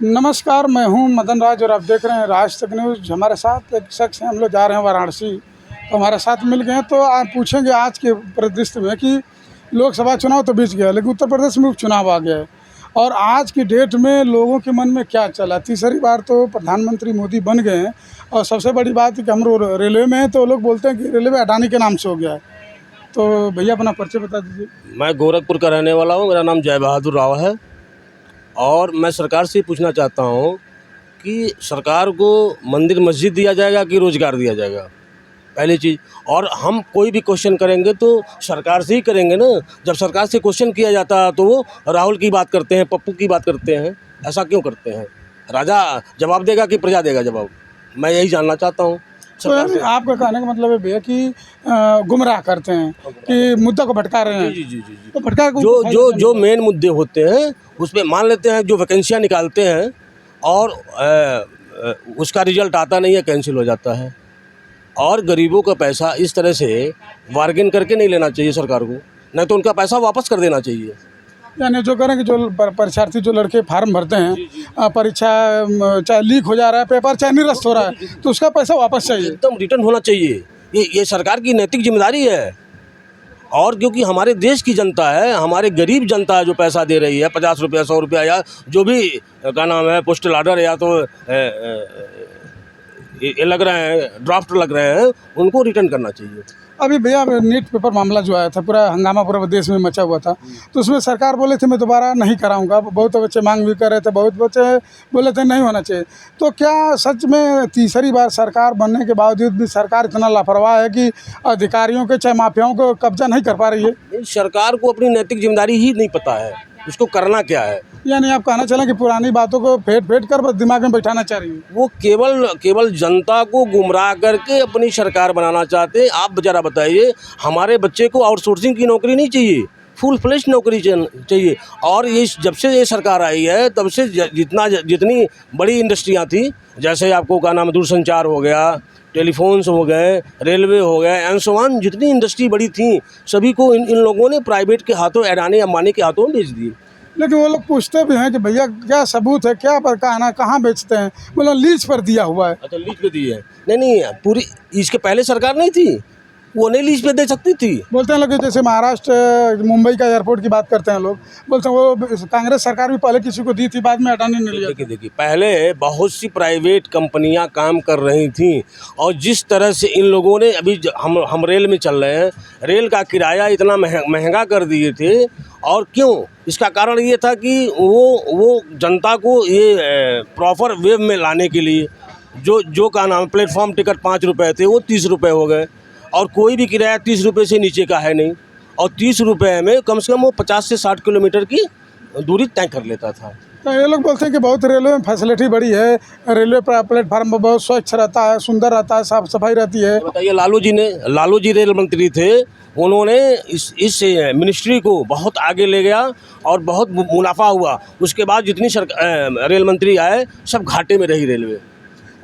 नमस्कार, मैं हूं मदन राज और आप देख रहे हैं राज तक न्यूज़। हमारे साथ एक शख्स हैं, हम लोग जा रहे हैं वाराणसी, तो हमारे साथ मिल गए हैं। तो आप पूछेंगे आज के परिदृश्य में कि लोकसभा चुनाव तो बीत गया, लेकिन उत्तर प्रदेश में उपचुनाव आ गया है और आज की डेट में लोगों के मन में क्या चला। तीसरी बार तो प्रधानमंत्री मोदी बन गए हैं और सबसे बड़ी बात है कि हम रेलवे में हैं, तो लोग बोलते हैं कि रेलवे अडानी के नाम से हो गया है। तो भैया अपना परिचय बता दीजिए। मैं गोरखपुर का रहने वाला हूँ, मेरा नाम जय बहादुर राव है और मैं सरकार से पूछना चाहता हूँ कि सरकार को मंदिर मस्जिद दिया जाएगा कि रोज़गार दिया जाएगा, पहली चीज़। और हम कोई भी क्वेश्चन करेंगे तो सरकार से ही करेंगे ना। जब सरकार से क्वेश्चन किया जाता है तो वो राहुल की बात करते हैं, पप्पू की बात करते हैं। ऐसा क्यों करते हैं? राजा जवाब देगा कि प्रजा देगा जवाब? मैं यही जानना चाहता हूँ। तो आपका कहने का मतलब है भैया कि गुमराह करते हैं कि मुद्दा को भटका रहे हैं। जी। तो भटका जो मेन मुद्दे होते हैं उसमें मान लेते हैं, जो वैकेंसियाँ निकालते हैं और उसका रिजल्ट आता नहीं है, कैंसिल हो जाता है। और गरीबों का पैसा इस तरह से बार्गेन करके नहीं लेना चाहिए सरकार को, नहीं तो उनका पैसा वापस कर देना चाहिए। यानी जो करें कि जो परीक्षार्थी जो लड़के फार्म भरते हैं, परीक्षा चाहे लीक हो जा रहा है पेपर, चाहे निरस्त हो रहा है, तो उसका पैसा वापस चाहिए, एकदम रिटर्न होना चाहिए। ये सरकार की नैतिक जिम्मेदारी है। और क्योंकि हमारे देश की जनता है, हमारे गरीब जनता है जो पैसा दे रही है, 50 रुपया 100 रुपया या जो भी क्या नाम है, पोस्टल ऑर्डर या तो ये लग रहे हैं, ड्राफ्ट लग रहे हैं, उनको रिटर्न करना चाहिए। अभी भैया नीट पेपर मामला जो आया था, पूरा हंगामा पूरा देश में मचा हुआ था, तो उसमें सरकार बोले थे मैं दोबारा नहीं कराऊंगा। बहुत बच्चे मांग भी कर रहे थे, बहुत बच्चे बोले थे नहीं होना चाहिए। तो क्या सच में तीसरी बार सरकार बनने के बावजूद भी सरकार इतना लापरवाह है कि अधिकारियों के चाहे माफियाओं को कब्जा नहीं कर पा रही है? सरकार को अपनी नैतिक जिम्मेदारी ही नहीं पता है, उसको करना क्या है। यानी आप कहना चलें कि पुरानी बातों को फेंट कर बस दिमाग में बैठाना चाह रही है। वो केवल जनता को गुमराह करके अपनी सरकार बनाना चाहते हैं। आप जरा बताइए, हमारे बच्चे को आउटसोर्सिंग की नौकरी नहीं चाहिए, फुल फ्लेश नौकरी चाहिए। और ये जब से ये सरकार आई है तब से जितनी बड़ी इंडस्ट्रियाँ थी, जैसे आपको क्या नाम, दूरसंचार हो गया, टेलीफोन्स हो गए, रेलवे हो गए, एंड सो ऑन, जितनी इंडस्ट्री बड़ी थी सभी को इन लोगों ने प्राइवेट के हाथों, अडानी अंबानी के हाथों में बेच दिए। लेकिन वो लोग पूछते भी हैं कि भैया क्या सबूत है, क्या पर कहना, कहाँ बेचते हैं? बोलो लीज पर दिया हुआ है। अच्छा, लीज पे दी है? नहीं, पूरी इसके पहले सरकार नहीं थी, वो नहीं लीज पे दे सकती थी। बोलते हैं लोग कि जैसे महाराष्ट्र मुंबई का एयरपोर्ट की बात करते हैं लोग, बोलते हैं वो कांग्रेस सरकार भी पहले किसी को दी थी, बाद में अडानी ने लिया। देखिए, पहले बहुत सी प्राइवेट कंपनियां काम कर रही थीं और जिस तरह से इन लोगों ने अभी हम रेल में चल रहे हैं, रेल का किराया इतना महंगा कर दिए थे। और क्यों? इसका कारण ये था कि वो जनता को ये प्रॉपर वेव में लाने के लिए जो का नाम, प्लेटफॉर्म टिकट 5 रुपये थे वो 30 रुपये हो गए और कोई भी किराया 30 रुपये से नीचे का है नहीं। और 30 रुपये में कम से कम वो 50 से 60 किलोमीटर की दूरी तय कर लेता था। तो ये लोग बोलते हैं कि बहुत रेलवे में फैसिलिटी बड़ी है, रेलवे प्लेटफार्म बहुत स्वच्छ रहता है, सुंदर रहता है, साफ सफाई रहती है। बताइए, लालू जी रेल मंत्री थे, उन्होंने इस मिनिस्ट्री को बहुत आगे ले गया और बहुत मुनाफा हुआ। उसके बाद जितनी रेल मंत्री आए सब घाटे में रही रेलवे।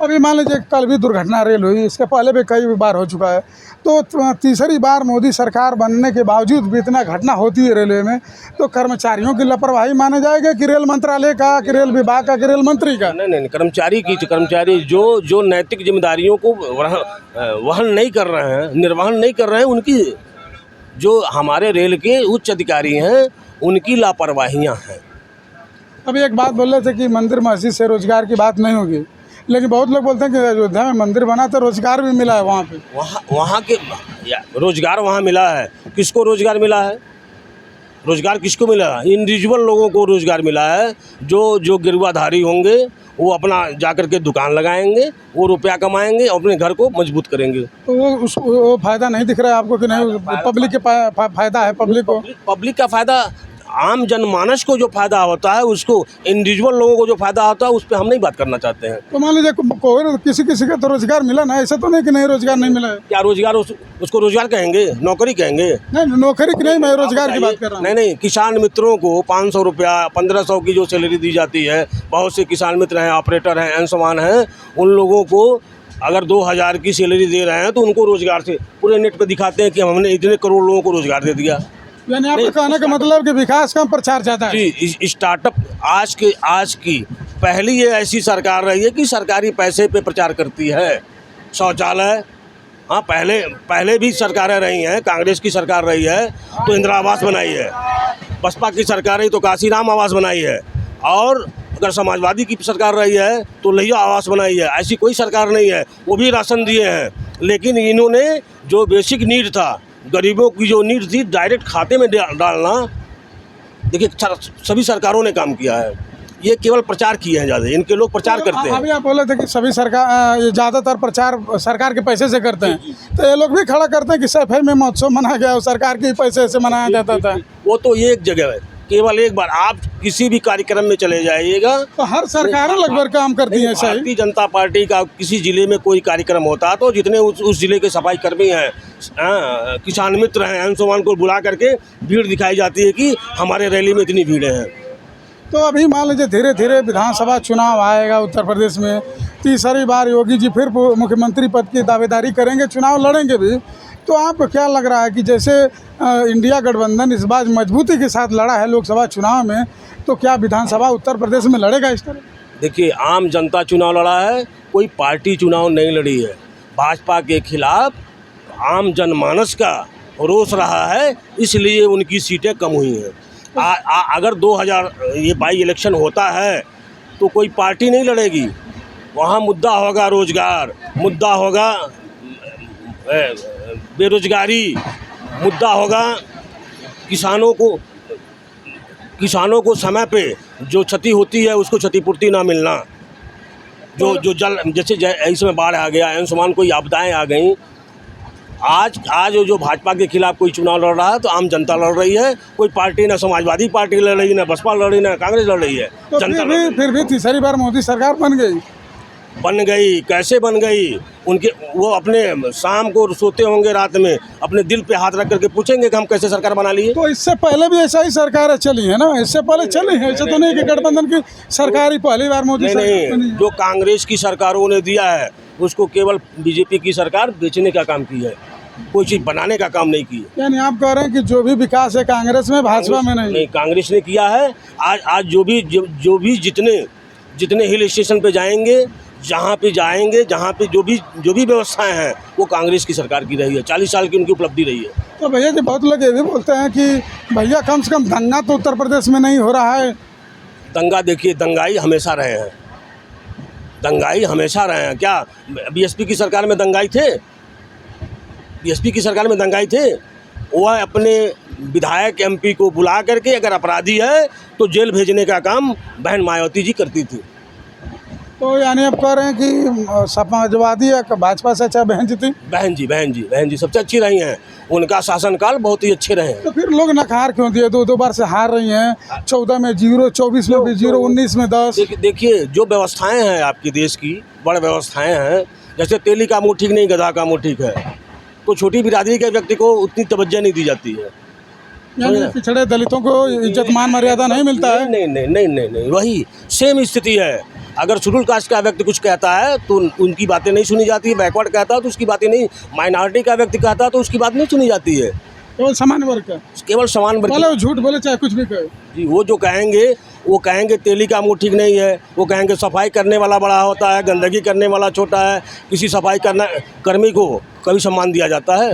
अभी मान लीजिए कल भी दुर्घटना रेल हुई, इसके पहले भी कई बार हो चुका है, तो तीसरी बार मोदी सरकार बनने के बावजूद भी इतना घटना होती है रेलवे में, तो कर्मचारियों की लापरवाही माने जाएगा कि रेल मंत्रालय का, कि रेल विभाग का, कि रेल मंत्री का? नहीं, कर्मचारी जो नैतिक जिम्मेदारियों को वहन नहीं कर रहे हैं, निर्वहन नहीं कर रहे हैं, उनकी, जो हमारे रेल के उच्च अधिकारी हैं, उनकी लापरवाहियाँ हैं। अभी एक बात बोल रहे थे कि मंदिर मस्जिद से रोजगार की बात नहीं होगी, लेकिन बहुत लोग बोलते हैं कि अयोध्या में मंदिर बना तो रोजगार भी मिला है वहाँ पे। वहाँ के रोजगार वहाँ मिला है। किसको रोजगार मिला है? रोजगार किसको मिला है? इंडिविजुअल लोगों को रोजगार मिला है। जो गिरवाधारी होंगे वो अपना जाकर के दुकान लगाएंगे, वो रुपया कमाएंगे और अपने घर को मजबूत करेंगे। तो वो फायदा नहीं दिख रहा है आपको कि नहीं? पब्लिक के फायदा है, पब्लिक का फायदा, आम जनमानस को जो फायदा होता है, उसको इंडिविजुअल लोगों को जो फायदा होता है, उस पर हम नहीं बात करना चाहते हैं। तो मान लीजिए किसी का तो रोजगार मिला ना, ऐसा तो नहीं कि नहीं रोजगार नहीं मिला है। क्या रोजगार, उसको रोजगार कहेंगे? नौकरी कहेंगे? नहीं, नौकरी की नहीं, मैं रोजगार की बात कर रहा हूँ। नहीं, किसान मित्रों को 500 रुपया 1500 की जो सैलरी दी जाती है, बहुत से किसान मित्र हैं, ऑपरेटर हैं, अंशमान हैं, उन लोगों को अगर 2000 की सैलरी दे रहे हैं तो उनको रोजगार से पूरे नेट पे दिखाते हैं कि हमने इतने करोड़ लोगों को रोजगार दे दिया। यानी आपका कहने का मतलब कि विकास कम प्रचार ज़्यादा है। जी, स्टार्टअप आज की पहली ये ऐसी सरकार रही है कि सरकारी पैसे पे प्रचार करती है। शौचालय, हाँ, पहले भी सरकारें रही हैं, कांग्रेस की सरकार रही है तो इंदिरा आवास बनाई है, बसपा की सरकार रही तो काशीराम आवास बनाई है, और अगर समाजवादी की सरकार रही है तो लोहिया आवास बनाई है। ऐसी कोई सरकार नहीं है, वो भी राशन दिए हैं, लेकिन इन्होंने जो बेसिक नीड था, गरीबों की जो नीड थी, डायरेक्ट खाते में डालना, देखिए सभी सरकारों ने काम किया है। ये केवल प्रचार किए हैं ज़्यादा, इनके लोग प्रचार करते हैं। अभी आप बोले थे कि सभी सरकार ज़्यादातर प्रचार सरकार के पैसे से करते हैं, तो ये लोग भी खड़ा करते हैं कि सफाई में महोत्सव मनाया गया और सरकार के पैसे से मनाया जाता था। वो तो एक जगह है, केवल एक बार आप किसी भी कार्यक्रम में चले जाइएगा तो हर सरकारें लगभग काम करती हैं। सही, भारतीय जनता पार्टी का किसी जिले में कोई कार्यक्रम होता है तो जितने उस जिले के सफाई कर्मी हैं, किसान मित्र हैं, अंशुमान को बुला करके भीड़ दिखाई जाती है कि हमारे रैली में इतनी भीड़ है। तो अभी मान लीजिए धीरे धीरे विधानसभा चुनाव आएगा उत्तर प्रदेश में, तीसरी बार योगी जी फिर मुख्यमंत्री पद की दावेदारी करेंगे, चुनाव लड़ेंगे भी। तो आपको क्या लग रहा है कि जैसे इंडिया गठबंधन इस बार मजबूती के साथ लड़ा है लोकसभा चुनाव में, तो क्या विधानसभा उत्तर प्रदेश में लड़ेगा इस तरह? देखिए, आम जनता चुनाव लड़ा है, कोई पार्टी चुनाव नहीं लड़ी है। भाजपा के खिलाफ आम जनमानस का रोष रहा है, इसलिए उनकी सीटें कम हुई हैं। अगर 2022 इलेक्शन होता है तो कोई पार्टी नहीं लड़ेगी, वहाँ मुद्दा होगा रोजगार, मुद्दा होगा बेरोजगारी, मुद्दा होगा किसानों को समय पे जो क्षति होती है उसको क्षतिपूर्ति ना मिलना, जो जल, जैसे इसमें बाढ़ आ गया, अंशुमान कोई आपदाएं आ गई। आज जो भाजपा के खिलाफ कोई चुनाव लड़ रहा है तो आम जनता लड़ रही है, कोई पार्टी, ना समाजवादी पार्टी लड़ रही है, ना बसपा लड़ रही है, ना कांग्रेस लड़ रही है, तो जनता फिर भी तीसरी बार मोदी सरकार बन गई। कैसे बन गई? उनके वो अपने शाम को सोते होंगे, रात में अपने दिल पे हाथ रख करके पूछेंगे कि हम कैसे सरकार बना लिए। तो इससे पहले भी ऐसा ही सरकारें चली है ना, इससे पहले चली है, ऐसा तो नहीं कि गठबंधन की सरकार ही पहली बार मोदी सरकार नहीं, जो कांग्रेस की सरकारों ने दिया है उसको केवल बीजेपी की सरकार बेचने का काम की है, कोई चीज़ बनाने का काम नहीं की। यानी आप कह रहे हैं कि जो भी विकास है कांग्रेस में, भाजपा में नहीं, कांग्रेस ने किया है। आज जो भी जितने हिल स्टेशन पे जाएंगे, जहाँ पे जो भी व्यवस्थाएं हैं वो कांग्रेस की सरकार की रही है, 40 साल की उनकी उपलब्धि रही है। तो भैया जी बहुत लोग ये भी बोलते हैं कि भैया कम से कम दंगा तो उत्तर प्रदेश में नहीं हो रहा है। दंगा, देखिए, दंगाई हमेशा रहे हैं। क्या बीएसपी की सरकार में दंगाई थे? बीएसपी की सरकार में दंगाई थे? वह अपने विधायक एमपी को बुला करके अगर अपराधी है तो जेल भेजने का काम बहन मायावती जी करती थी। तो यानी आप कह रहे हैं कि समाजवादी या भाजपा से अच्छा बहन जी थी? बहन जी सबसे अच्छी रही हैं, उनका शासनकाल बहुत ही अच्छे रहे हैं। तो फिर लोग नकार क्यों दिए? दो बार से हार रही हैं, 14 में 0, 24 में भी 0, 19 में 10। देखिए, जो व्यवस्थाएं हैं आपके देश की, बड़ व्यवस्थाएं हैं, जैसे तेली का मुँह ठीक नहीं गधा का मुँह ठीक है, तो छोटी बिरादरी के व्यक्ति को उतनी तवज्जो नहीं दी जाती है। यानी पिछड़े दलितों को इज्जत मान मर्यादा नहीं मिलता है? नहीं, वही सेम स्थिति है। अगर शेड्यूल कास्ट का व्यक्ति कुछ कहता है तो उनकी बातें नहीं सुनी जाती है, बैकवर्ड कहता है तो उसकी बातें नहीं, माइनॉरिटी का व्यक्ति कहता है तो उसकी बात नहीं सुनी जाती है। केवल समान वर्ग का, केवल समान वर्ग, बोले झूठ बोले चाहे कुछ भी कहे जी, वो जो कहेंगे तेली का मुँह ठीक नहीं है, वो कहेंगे सफाई करने वाला बड़ा होता है, गंदगी करने वाला छोटा है, किसी सफाई कर्मी को कभी सम्मान दिया जाता है।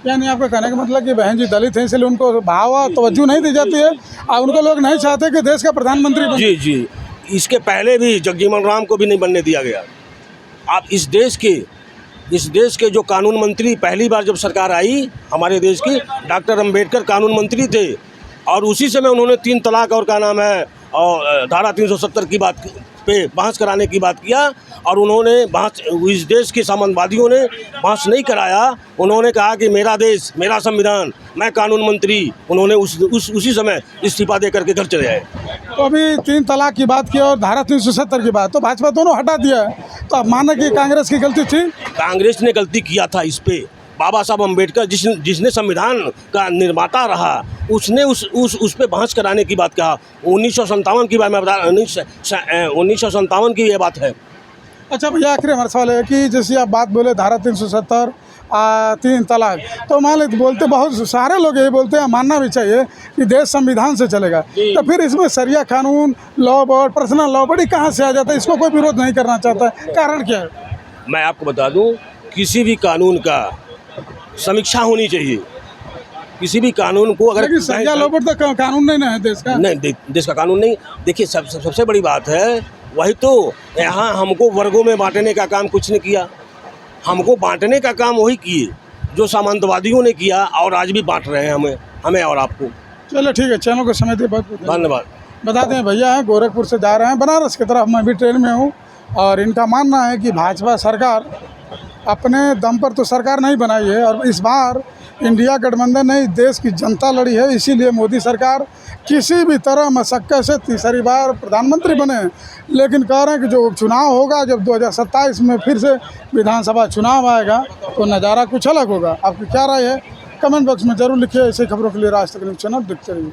यानी आपका कहने का मतलब कि बहन जी दलित हैं इसलिए उनको भाव तवज्जो नहीं दी जाती है और उनको लोग नहीं चाहते कि देश का प्रधानमंत्री बने। जी, इसके पहले भी जगजीवन राम को भी नहीं बनने दिया गया। आप इस देश के जो कानून मंत्री, पहली बार जब सरकार आई हमारे देश की, डॉक्टर अंबेडकर कानून मंत्री थे और उसी समय उन्होंने 3 तलाक और और धारा 370 की बात पे बहस कराने की बात किया और उन्होंने इस देश के सामंतवादियों ने बहस नहीं कराया। उन्होंने कहा कि मेरा देश, मेरा संविधान, मैं कानून मंत्री। उन्होंने उसी समय इस्तीफा दे करके घर चले आए। तो अभी 3 तलाक की बात की और धारा 370 की बात, तो भाजपा दोनों हटा दिया है, तो आप माने कि कांग्रेस की गलती थी? कांग्रेस ने गलती किया था इस पे। बाबा साहब अम्बेडकर जिसने संविधान का निर्माता रहा, उसने उस पे बहस कराने की बात कहा। 1957 की बात मैं बता, 1957 की ये बात है। अच्छा भैया, आखिरी हमारा सवाल है कि जैसे आप बात बोले धारा 370 3 तलाक। तो मान लेते बोलते बहुत सारे लोग यही बोलते हैं, मानना भी चाहिए कि देश संविधान से चलेगा। तो फिर इसमें शरिया कानून, law board, personal law board कहाँ से आ जाता है? इसको कोई विरोध नहीं करना चाहता है, कारण क्या है? मैं आपको बता दूं, किसी भी कानून का समीक्षा होनी चाहिए। किसी भी कानून को अगर लेकिन शरिया लॉ बोर्ड तो कानून नहीं ना है देश का। नहीं, देश का कानून नहीं। देखिए सबसे बड़ी बात है वही तो, यहाँ हमको वर्गों में बांटने का काम कुछ नहीं किया। हमको बांटने का काम वही किए जो सामंतवादियों ने किया, और आज भी बांट रहे हैं हमें और आपको। चलो ठीक है, चैनल को समय दिए बहुत बहुत धन्यवाद। बताते हैं भैया हैं गोरखपुर से जा रहे हैं बनारस की तरफ, मैं भी ट्रेन में हूँ। और इनका मानना है कि भाजपा सरकार अपने दम पर तो सरकार नहीं बनाई है, और इस बार इंडिया गठबंधन ने देश की जनता लड़ी है, इसीलिए मोदी सरकार किसी भी तरह मशक्कत से तीसरी बार प्रधानमंत्री बने। लेकिन कह रहे हैं कि जो चुनाव होगा, जब 2027 में फिर से विधानसभा चुनाव आएगा तो नज़ारा कुछ अलग होगा। आपकी क्या राय है? कमेंट बॉक्स में जरूर लिखिए। ऐसी खबरों के लिए राज तक न्यूज़ चैनल देखते रहिए।